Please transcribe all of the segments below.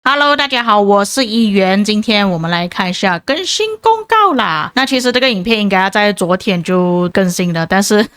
Hello， 大家好，我是一元，今天我们来看一下更新公告啦。那其实这个影片应该要在昨天就更新了，但是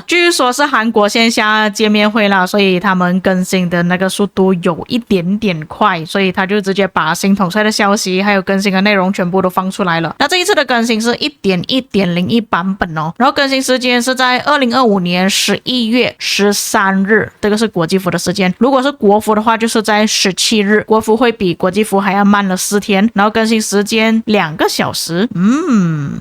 据说是韩国线下见面会啦，所以他们更新的那个速度有一点点快，所以他就直接把新统帅的消息还有更新的内容全部都放出来了。那这一次的更新是 1.1.01 版本哦，然后更新时间是在2025年11月13日，这个是国际服的时间。如果是国服的话，就是在17日，国服会比国际服还要慢了4天，然后更新时间2个小时。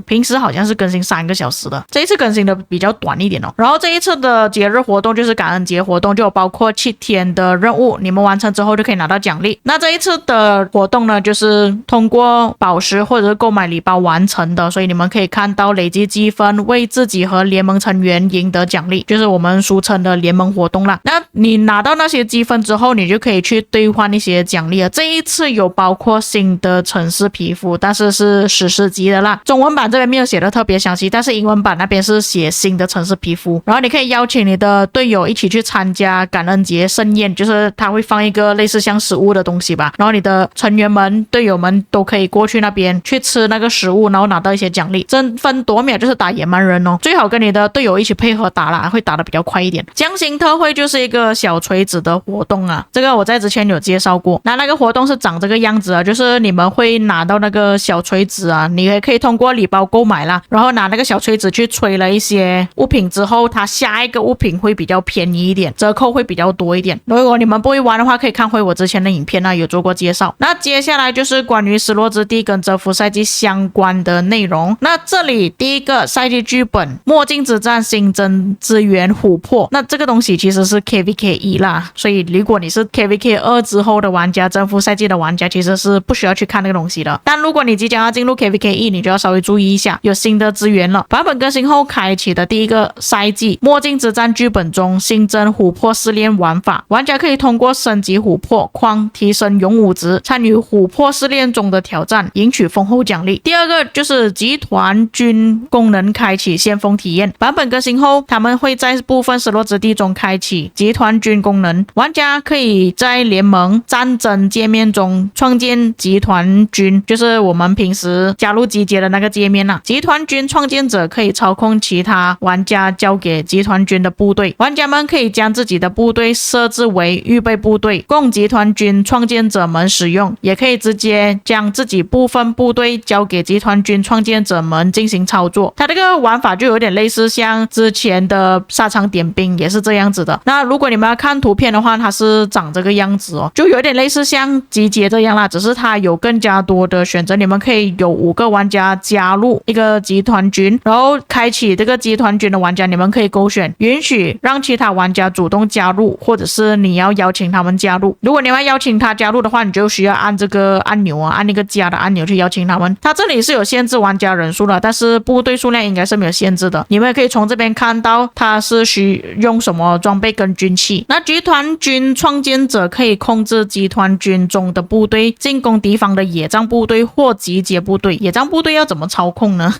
平时好像是更新3个小时的，这一次更新的比较短一点哦。然后这一次的节日活动就是感恩节活动，就有包括7天的任务，你们完成之后就可以拿到奖励。那这一次的活动呢，就是通过宝石或者是购买礼包完成的，所以你们可以看到累积积分，为自己和联盟成员赢得奖励，就是我们俗称的联盟活动啦。那你拿到那些积分之后，你就可以去兑换一些奖励了。这一次有包括新的城市皮肤，但是是史诗级的啦。中文版这边没有写的特别详细，但是英文版那边是写新的城市皮肤。然后你可以邀请你的队友一起去参加感恩节盛宴，就是他会放一个类似像食物的东西吧，然后你的成员们队友们都可以过去那边去吃那个食物，然后拿到一些奖励。争分夺秒就是打野蛮人哦，最好跟你的队友一起配合打啦，会打得比较快一点。将星特惠就是一个小锤子的活动啊，这个我在之前有介绍过。那个活动是长这个样子啊，就是你们会拿到那个小锤子啊，你也可以通过礼包购买啦，然后拿那个小锤子去锤了一些物品之后，它下一个物品会比较便宜一点，折扣会比较多一点。如果你们不会玩的话，可以看回我之前的影片啊，有做过介绍。那接下来就是关于失落之地跟征服赛季相关的内容。那这里第一个赛季剧本墨镜之战新增资源琥珀，那这个东西其实是 KVK 1啦，所以如果你是 KVK 2之后的玩家，征服赛季的玩家其实是不需要去看那个东西的。但如果你即将要进入 KVK 1，你就要稍微注意一下，有新的资源了。版本更新后开启的第一个赛季墨镜之战剧本中新增琥珀试炼玩法，玩家可以通过升级琥珀矿提升勇武值，参与琥珀试炼中的挑战，赢取丰厚奖励。第二个就是集团军功能开启先锋体验，版本更新后他们会在部分失落之地中开启集团军功能，玩家可以在联盟战争界面中创建集团军，就是我们平时加入集结的那个界面啊。集团军创建者可以操控其他玩家交给集团军的部队，玩家们可以将自己的部队设置为预备部队，供集团军创建者们使用，也可以直接将自己部分部队交给集团军创建者们进行操作。它这个玩法就有点类似像之前的沙场点兵也是这样子的。那如果你们要看图片的话，它是长这个样子哦，就有点类似像集结这样啦，只是它有更加多的选择，你们可以有5个玩家加入一个集团军，然后开启这个集团军的玩家，你们可以勾选允许让其他玩家主动加入，或者是你要邀请他们加入。如果你要邀请他加入的话，你就需要按这个按钮啊，按那个加的按钮去邀请他们。它这里是有限制玩家人数的，但是部队数量应该是没有限制的。你们也可以从这边看到它是需用什么装备跟军器。那集团军创建者可以控制集团军中的部队进攻敌方的野战部队或集结部队。野战部队要怎么操控呢？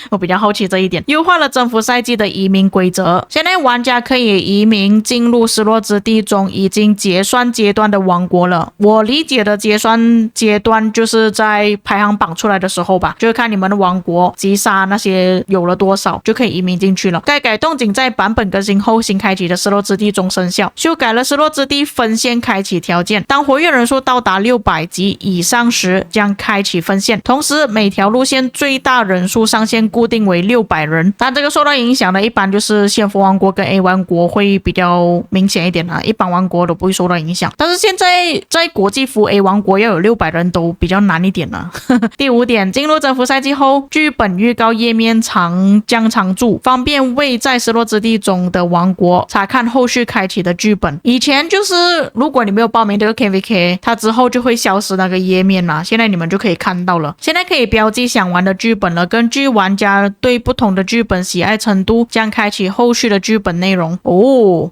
我比较好奇这一点。优化了征服赛季的移民规则，现在玩家可以移民进入失落之地中已经结算阶段的王国了。我理解的结算阶段就是在排行榜出来的时候吧，就是看你们的王国击杀那些有了多少就可以移民进去了。该改动仅在版本更新后新开启的失落之地中生效，修改了失落之地分线开启条件，当活跃人数到达600级以上时将开启分线，同时每条路线最大人数上限固定为600人。但这个受到影响的一般就是仙佛王国跟 A 王国会比较明显一点啊，一般王国都不会受到影响。但是现在在国际服 A 王国要有600人都比较难一点了。第5点，进入征服赛季后，剧本预告页面将常驻，方便为在失落之地中的王国查看后续开启的剧本。以前就是如果你没有报名这个 KVK， 它之后就会消失那个页面嘛，现在你们就可以看到了。现在可以标记想玩的剧本了，根据玩家对不同的剧本喜爱程度，将开启后续的剧本内容。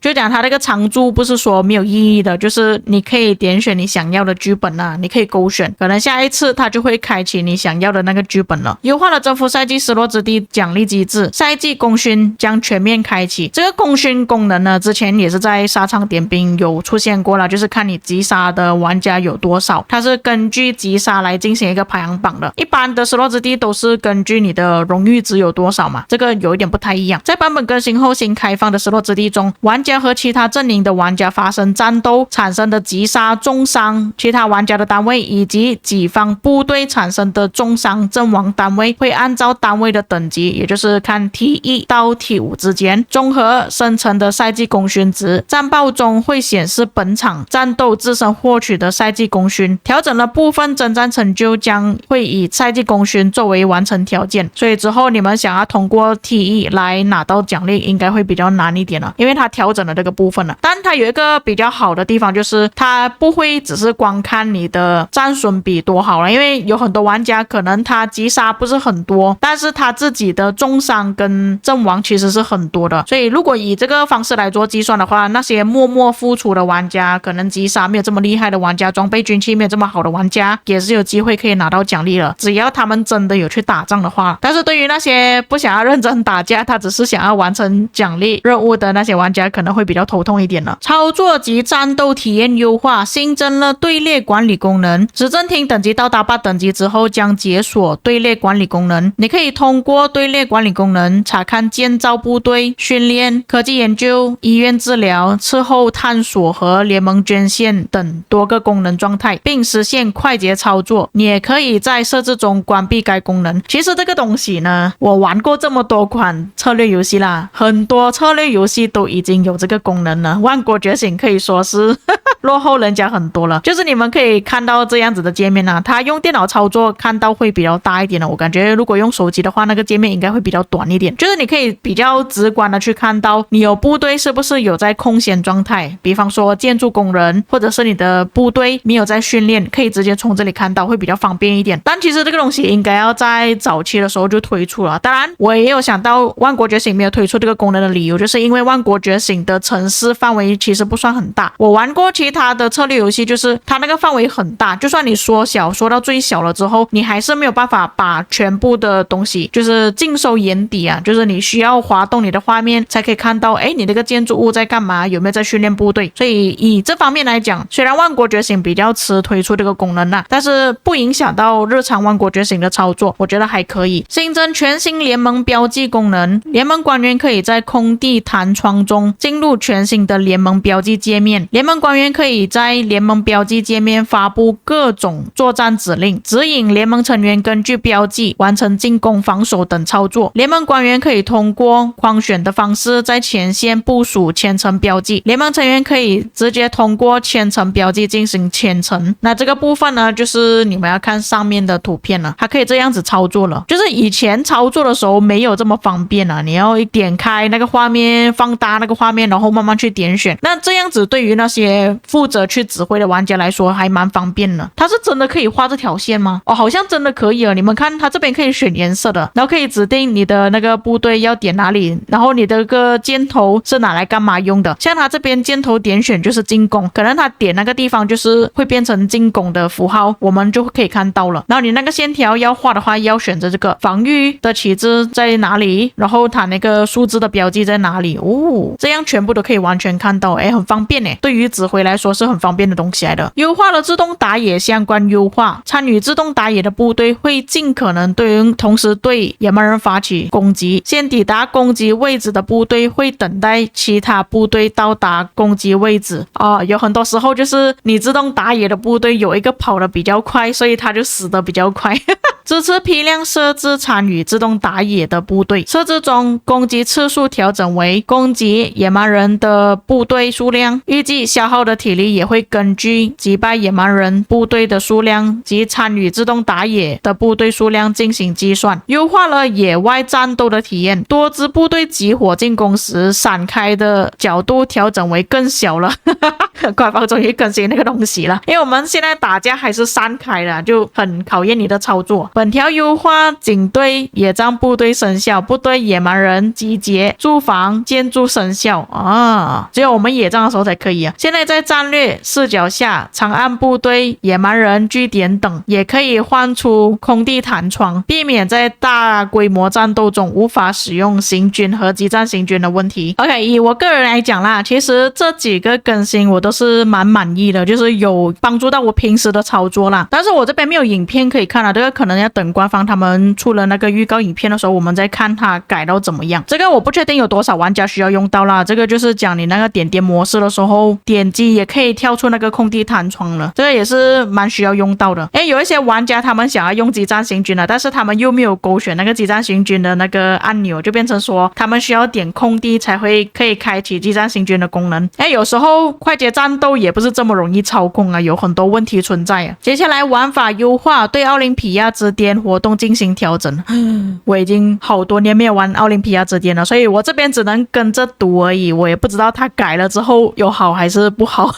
就讲它这个常驻不是说没有意义的，就是你可以点选你想要的剧本啊，你可以勾选，可能下一次它就会开启你想要的那个剧本了。优化了征服赛季失落之地奖励机制，赛季功勋将全面开启。这个功勋功能呢，之前也是在沙场点兵有出现过了，就是看你击杀的玩家有多少，它是根据击杀来进行一个排行榜的。一般的失落之地都是根据你的荣誉值有多少嘛，这个有一点不太一样。在版本更新后新开放的失落之地中，玩家和其他阵营的玩家发生战斗产生的击杀、重伤其他玩家的单位，以及己方部队产生的重伤阵亡单位，会按照单位的等级，也就是看 T1 到 T5 之间综合生成的赛季功勋值。战报中会显示本场战斗自身获取的赛季功勋，调整了部分征战成就将会以赛季功勋作为完成条件，所以之后你们想要通过 T1 来拿到奖励应该会比较难一点了，因为它调整了这个部分了。但它有一个比较好的地方，就是它不会只是光看你的战损比多好了，因为有很多玩家可能他击杀不是很多，但是他自己的重伤跟阵亡其实是很多的，所以如果以这个方式来做计算的话，那些默默付出的玩家，可能击杀没有这么厉害的玩家，装备军器没有这么好的玩家，也是有机会可以拿到奖励了，只要他们真的有去打仗的话。但是对于那些不想要认真打架，他只是想要完成奖励任务的那些玩家，可能会比较头痛一点了。操作及战斗体验优化，新增了队列管理功能。执政厅等级到达8等级之后将解锁队列管理功能，你可以通过队列管理功能查看建造部队、训练、科技研究、医院治疗、伺候探索和联盟捐献等多个功能状态，并实现快捷操作。你也可以在设置中关闭该功能。其实这个东西呢，我玩过这么多款策略游戏啦，很多策略游戏都已经有这个功能了，万国觉醒可以说是落后人家很多了。就是你们可以看到这样子的界面啊，它用电脑操作看到会比较大一点的，我感觉如果用手机的话，那个界面应该会比较短一点。就是你可以比较直观的去看到你有部队是不是有在空闲状态，比方说建筑工人，或者是你的部队没有在训练，可以直接从这里看到，会比较方便一点。但其实这个东西应该要在早期的时候就推出了。当然我也有想到万国觉醒没有推出这个功能的理由，就是因为万国觉醒的城市范围其实不算很大。我玩过其他的策略游戏，就是它那个范围很大，就算你缩小缩到最小了之后，你还是没有办法把全部的东西就是尽收眼底啊，就是你需要滑动你的画面才可以看到，哎，你这个建筑物在干嘛，有没有在训练部队。所以以这方面来讲，虽然万国觉醒比较迟推出这个功能但是不影响到日常万国觉醒的操作，我觉得还可以。新增全新联盟标记功能，联盟官员可以在空地弹窗中进入全新的联盟标记界面，联盟官员可以在联盟标记界面发布各种作战指令，指引联盟成员根据标记完成进攻、防守等操作。联盟官员可以通过框选的方式在前线部署千层标记，联盟成员可以直接通过千层标记进行千层。那这个部分呢，就是你们要看上面的图片了，它可以这样子操作了。就是以前操作的时候没有这么方便你要点开那个画面，放大那个画面，然后慢慢去点选。那这样子对于那些负责去指挥的玩家来说还蛮方便的。它是真的可以画这条线吗？好像真的可以你们看它这边可以选颜色的，然后可以指定你的那个部队要点哪里，然后你的个箭头是拿来干嘛用的。像它这边箭头点选就是进攻，可能它点那个地方就是会变成进攻的符号，我们就可以看到了。然后你那个线条要画的话，要选择这个防御的旗帜在哪里，然后它那个数字的标记在哪里这样全部都可以完全看到，很方便对于指挥来说是很方便的东西来的。优化了自动打野相关优化，参与自动打野的部队会尽可能同时对野蛮人发起攻击，先抵达攻击位置的部队会等待其他部队到达攻击位置有很多时候就是你自动打野的部队有一个跑得比较快，所以他就死得比较快支持批量设置参与自动打野的部队，设置中攻击次数调整为攻击野蛮人的部队数量，预计消耗的体力也会根据击败野蛮人部队的数量及参与自动打野的部队数量进行计算，优化了野外战斗的体验，多支部队集火进攻时闪开的角度调整为更小了官方终于更新那个东西了，因为我们现在打架还是散开了，就很考验你的操作。本条优化警队野战部队生效，部队野蛮人集结驻防建筑生效啊，只有我们野战的时候才可以啊。现在在战略视角下，长按部队、野蛮人据点等也可以换出空地弹窗，避免在大规模战斗中无法使用行军和激战行军的问题。OK， 以我个人来讲啦，其实这几个更新我都是蛮满意的，就是有帮助到我平时的操作啦。但是我这边没有影片可以看了，这个可能要等官方他们出了那个预告影片的时候，我们再看它改到怎么样。这个我不确定有多少玩家需要用到啦，这个就是讲你那个点点模式的时候，点击也可以跳出那个空地弹窗了，这个也是蛮需要用到的。有一些玩家他们想要用激战行军了，但是他们又没有勾选那个激战行军的那个按钮，就变成说他们需要点空地才会可以开启激战行军的功能。有时候快捷战斗也不是这么容易操控啊，有很多问题存在啊。接下来玩法优化，对奥林匹亚之巅活动进行调整。我已经好多年没有玩奥林匹亚之巅了，所以我这边只能跟着读而已，我也不知道它改了之后有好还是不好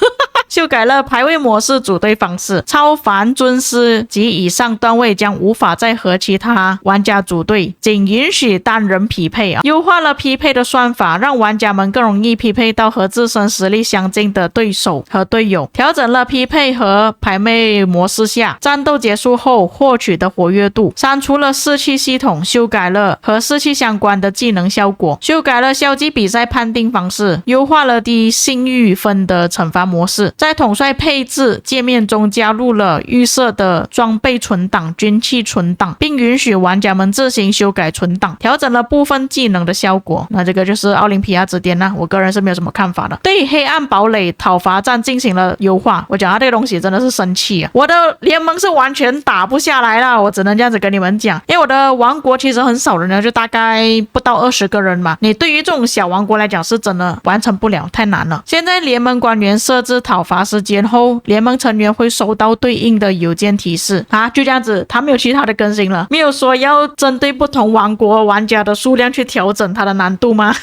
修改了排位模式组队方式，超凡尊师及以上段位将无法再和其他玩家组队，仅允许单人匹配啊。优化了匹配的算法，让玩家们更容易匹配到和自身实力相近的对手和队友。调整了匹配和排位模式下战斗结束后获取的活跃度，删除了士气系统，修改了和士气相关的技能效果，修改了消极比赛判定方式，优化了低信誉分的惩罚模式。在统帅配置界面中加入了预设的装备存档、军器存档，并允许玩家们自行修改存档，调整了部分技能的效果。那这个就是奥林匹亚之巅呢，我个人是没有什么看法的。对黑暗堡垒讨伐战进行了优化，我讲到这个东西真的是生气啊！我的联盟是完全打不下来了，我只能这样子跟你们讲，因为我的王国其实很少人呢，就大概不到20个人嘛，你对于这种小王国来讲是真的完成不了，太难了。现在联盟官员设置讨伐时间后，联盟成员会收到对应的邮件提示啊，就这样子，他没有其他的更新了，没有说要针对不同王国玩家的数量去调整它的难度吗？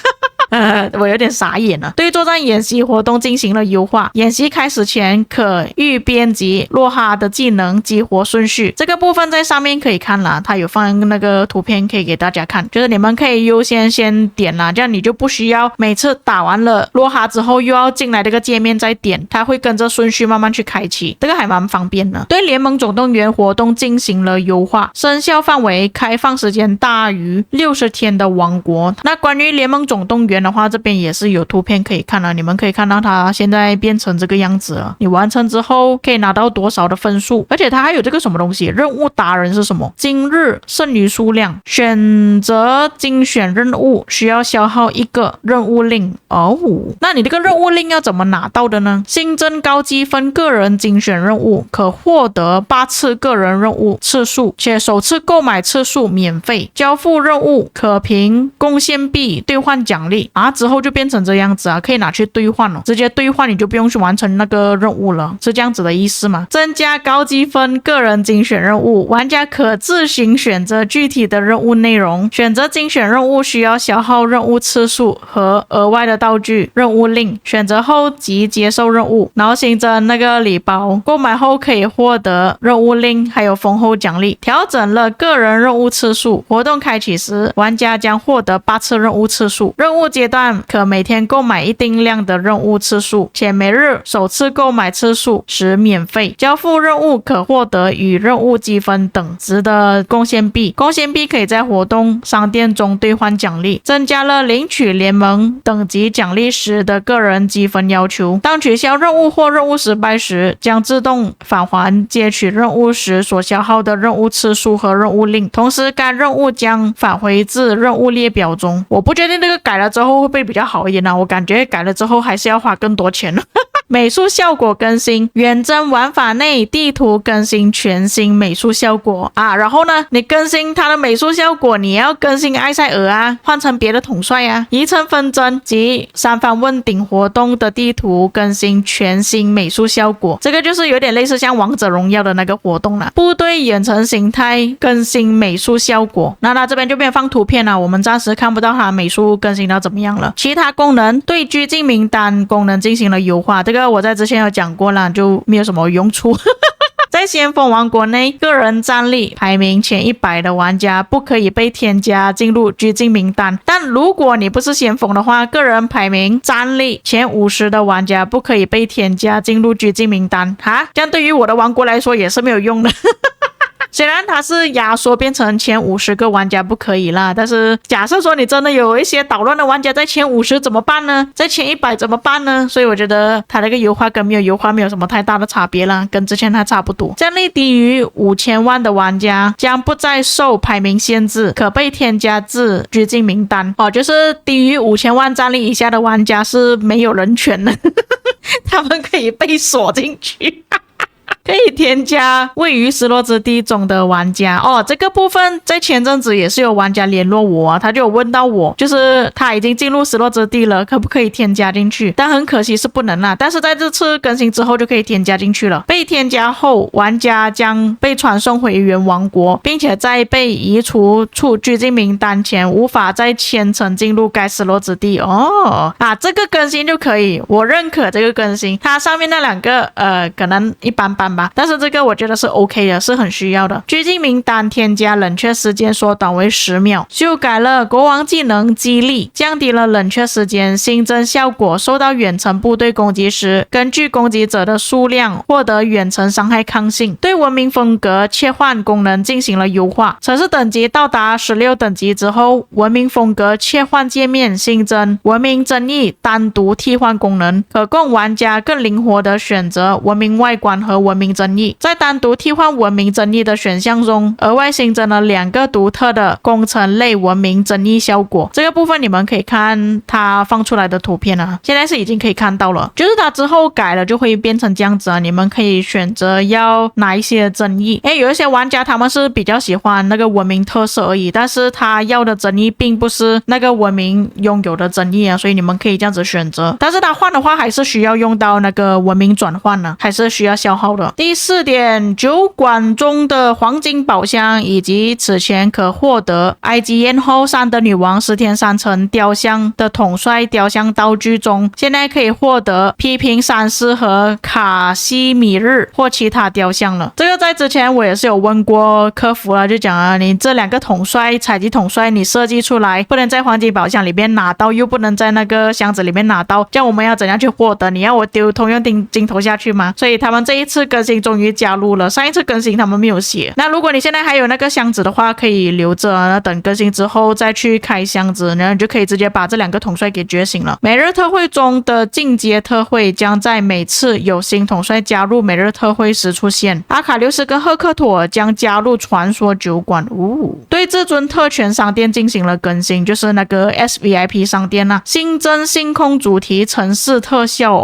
我有点傻眼了。对作战演习活动进行了优化，演习开始前可预编辑洛哈的技能激活顺序，这个部分在上面可以看啦，它有放那个图片可以给大家看，就是你们可以优先先点啦，这样你就不需要每次打完了洛哈之后又要进来这个界面再点，它会跟着顺序慢慢去开启，这个还蛮方便的。对联盟总动员活动进行了优化，生效范围开放时间大于60天的王国。那关于联盟总动员的话，这边也是有图片可以看了，你们可以看到它现在变成这个样子了，你完成之后可以拿到多少的分数，而且它还有这个什么东西，任务达人是什么？今日剩余数量，选择精选任务需要消耗1个任务令哦。那你这个任务令要怎么拿到的呢？新增高积分个人精选任务，可获得8次个人任务次数，且首次购买次数免费。交付任务可凭贡献币兑换奖励啊，之后就变成这样子啊，可以拿去兑换了，直接兑换你就不用去完成那个任务了，是这样子的意思吗？增加高积分个人精选任务，玩家可自行选择具体的任务内容，选择精选任务需要消耗任务次数和额外的道具任务令，选择后即接受任务，然后新增那个礼包，购买后可以获得任务令还有丰厚奖励。调整了个人任务次数，活动开启时玩家将获得8次任务次数，任务阶段可每天购买一定量的任务次数，且每日首次购买次数时免费。交付任务可获得与任务积分等值的贡献币，贡献币可以在活动商店中兑换奖励。增加了领取联盟等级奖励时的个人积分要求，当取消任务或任务失败时，将自动返还接取任务时所消耗的任务次数和任务令，同时该任务将返回至任务列表中。我不确定这个改了之后会不会比较好一点呢？我感觉改了之后还是要花更多钱了美术效果更新，远征玩法内地图更新全新美术效果啊。然后呢，你更新它的美术效果，你要更新艾塞尔啊，换成别的统帅啊。遗城纷争及三番问鼎活动的地图更新全新美术效果，这个就是有点类似像王者荣耀的那个活动了。部队远程形态更新美术效果，那它这边就没有放图片了，我们暂时看不到它美术更新到怎么样了。其他功能对拘禁名单功能进行了优化，这个我在之前有讲过了，就没有什么用处。在先锋王国内，个人战力排名前100的玩家不可以被添加进入拘禁名单，但如果你不是先锋的话，个人排名战力前50的玩家不可以被添加进入拘禁名单。这样对于我的王国来说也是没有用的。虽然它是压缩变成前50个玩家不可以啦，但是假设说你真的有一些捣乱的玩家在前50怎么办呢？在前100怎么办呢？所以我觉得它那个优化跟没有优化没有什么太大的差别啦，跟之前它差不多。战力低于5000万的玩家将不再受排名限制，可被添加至拘禁名单。就是低于5000万战力以下的玩家是没有人权的，他们可以被锁进去。可以添加位于失落之地中的玩家这个部分在前阵子也是有玩家联络我他就有问到我，就是他已经进入失落之地了，可不可以添加进去？但很可惜是不能啦，但是在这次更新之后就可以添加进去了。被添加后，玩家将被传送回原王国，并且在被移除出拘禁名单前无法再迁城进入该失落之地这个更新就可以，我认可这个更新。它上面那两个可能一般般吧，但是这个我觉得是 OK 的，是很需要的。拘禁名单添加冷却时间缩短为10秒，修改了国王技能激励，降低了冷却时间，新增效果受到远程部队攻击时，根据攻击者的数量获得远程伤害抗性。对文明风格切换功能进行了优化，城市等级到达16等级之后，文明风格切换界面新增文明争议单独替换功能，可供玩家更灵活地选择文明外观和文明争议。在单独替换文明争议的选项中，额外新增了2个独特的工程类文明争议效果。这个部分你们可以看它放出来的图片啊，现在是已经可以看到了，就是它之后改了就会变成这样子啊。你们可以选择要哪一些争议。有一些玩家他们是比较喜欢那个文明特色而已，但是他要的争议并不是那个文明拥有的争议啊，所以你们可以这样子选择。但是他换的话还是需要用到那个文明转换呢，还是需要消耗的。第4点，酒馆中的黄金宝箱以及此前可获得埃及艳后山的女王石田三成雕像的统帅雕像道具中，现在可以获得批评山师和卡西米日或其他雕像了。这个在之前我也是有问过客服了，就讲你这2个统帅采集统帅你设计出来不能在黄金宝箱里面拿到，又不能在那个箱子里面拿到，这样我们要怎样去获得？你要我丢通用镜头下去吗？所以他们这一次更新终于加入了，上一次更新他们没有写。那如果你现在还有那个箱子的话，可以留着，那等更新之后再去开箱子，然后你就可以直接把这2个统帅给觉醒了。每日特惠中的进阶特惠将在每次有新统帅加入每日特惠时出现。阿卡琉斯跟赫克妥将加入传说酒馆。对至尊特权商店进行了更新，就是那个 SVIP 商店啊，新增星空主题城市特效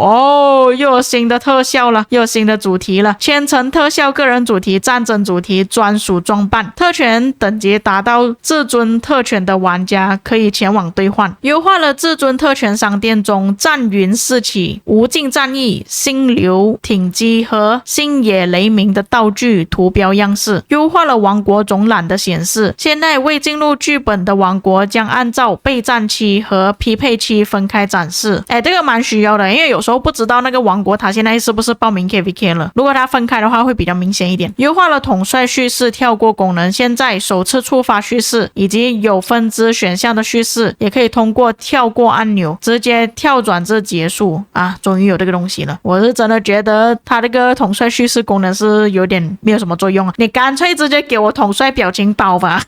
又有新的特效了，又有新的主题了，千层特效、个人主题、战争主题、专属装扮。特权等级达到至尊特权的玩家可以前往兑换。优化了至尊特权商店中战云四起、无尽战役、星流挺击和星野雷鸣的道具图标样式，优化了王国总览的显示。现在未进入剧本的王国将按照备战期和匹配期分开展示。这个蛮需要的，因为有时候不知道那个王国它现在是不是报名 KVK 了，如果它分开的话会比较明显一点。优化了统帅叙事跳过功能，现在首次触发叙事以及有分支选项的叙事也可以通过跳过按钮直接跳转至结束啊！终于有这个东西了。我是真的觉得它这个统帅叙事功能是有点没有什么作用啊，你干脆直接给我统帅表情包吧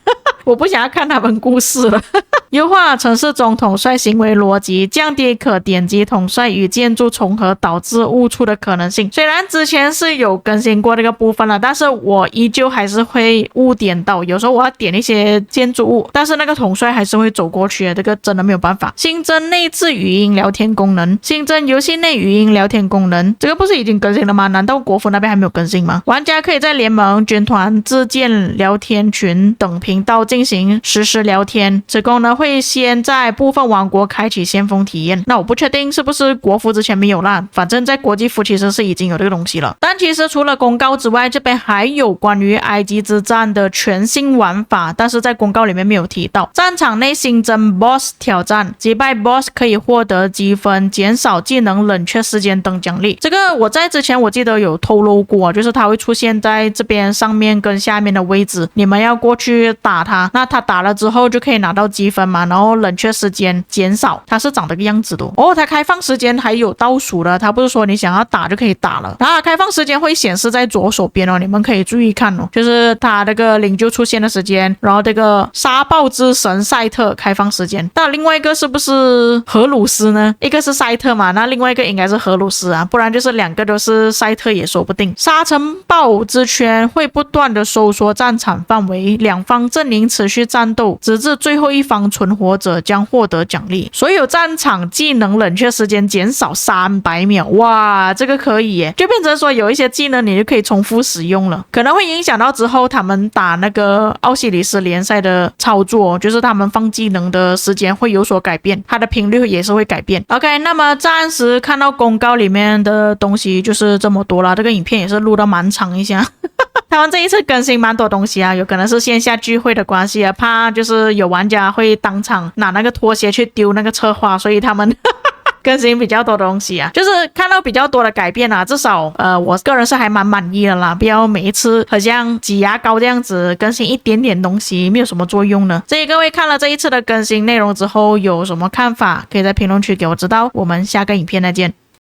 我不想要看他们故事了优化城市中统帅行为逻辑，降低可点击统帅与建筑重合导致误触的可能性。虽然之前是有更新过这个部分了，但是我依旧还是会误点到，有时候我要点一些建筑物，但是那个统帅还是会走过去的，这个真的没有办法。新增内置语音聊天功能，新增游戏内语音聊天功能，这个不是已经更新了吗？难道国服那边还没有更新吗？玩家可以在联盟、军团、自建聊天群等频道进行实时聊天，此功能会先在部分王国开启先锋体验。那我不确定是不是国服之前没有啦，反正在国际服其实是已经有这个东西了。但其实除了公告之外，这边还有关于埃及之战的全新玩法，但是在公告里面没有提到。战场内新增 BOSS 挑战，击败 BOSS 可以获得积分，减少技能冷却时间等奖励。这个我在之前我记得有透露过，就是它会出现在这边上面跟下面的位置，你们要过去打它，那它打了之后就可以拿到积分嘛，然后冷却时间减少，它是长这个样子的哦。它开放时间还有倒数的，它不是说你想要打就可以打了，然后开放时间会显示在左手边哦，你们可以注意看哦，就是它那个领袖出现的时间，然后这个沙暴之神赛特开放时间。那另外一个是不是荷鲁斯呢？一个是赛特嘛，那另外一个应该是荷鲁斯啊，不然就是两个都是赛特也说不定。沙尘暴之圈会不断的收缩战场范围，两方阵营持续战斗，直至最后一方存活者将获得奖励。所有战场技能冷却时间减少300秒，哇，这个可以耶，就变成说有一些技能你就可以重复使用了，可能会影响到之后他们打那个奥西里斯联赛的操作，就是他们放技能的时间会有所改变，它的频率也是会改变。OK， 那么暂时看到公告里面的东西就是这么多了，这个影片也是录得蛮长一下他们这一次更新蛮多东西啊，有可能是线下聚会的关系啊，怕就是有玩家会当场拿那个拖鞋去丢那个策划，所以他们更新比较多东西啊，就是看到比较多的改变啊，至少我个人是还蛮满意的啦，不要每一次好像挤牙膏这样子更新一点点东西没有什么作用呢。所以各位看了这一次的更新内容之后有什么看法，可以在评论区给我知道，我们下个影片再见。